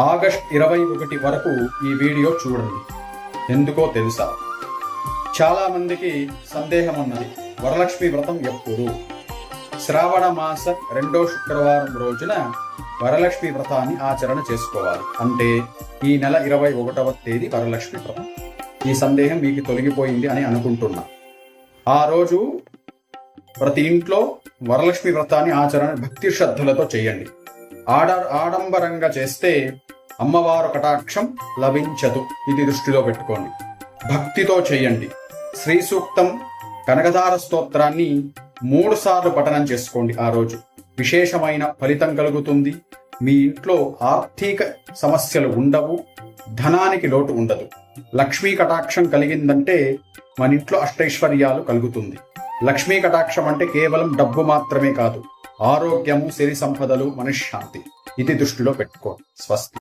August 21 వరకు ఈ video చూడండి. ఎందుకో తెలుసా? చాలా మందికి సందేహం ఉన్నది, వరలక్ష్మి వ్రతం ఎప్పుడు? శ్రావణ మాస 2వ శుక్రవారం రోజున వరలక్ష్మి వ్రతాన్ని ఆచరణ చేసుకోవాలి. అంటే ఈ నెల 21వ తేదీ వరలక్ష్మి వ్రతం. ఈ సందేహం మీకు తొలగిపోయింది అని అనుకుంటున్నా. ఆ రోజు ప్రతి ఇంట్లో వరలక్ష్మి వ్రతాన్ని ఆచరణ భక్తి శ్రద్ధలతో చేయండి. ఆడంబరంగా చేస్తే అమ్మవారు కటాక్షం లభించదు. ఇది దృష్టిలో పెట్టుకోండి. భక్తితో చేయండి. శ్రీ సూక్తం, కనకధార స్తోత్రాన్ని 3 సార్లు పఠనం చేసుకోండి. ఆ రోజు విశేషమైన ఫలితం కలుగుతుంది. మీ ఇంట్లో ఆర్థిక సమస్యలు ఉండవు, ధనానికి లోటు ఉండదు. లక్ష్మీ కటాక్షం కలిగిందంటే మన ఇంట్లో అష్టైశ్వర్యాలు కలుగుతుంది. లక్ష్మీ కటాక్షం అంటే కేవలం డబ్బు మాత్రమే కాదు, ఆరోగ్యము, సిరి సంపదలు, మనశ్శాంతి. ఇది దృష్టిలో పెట్టుకోండి. స్వస్తి.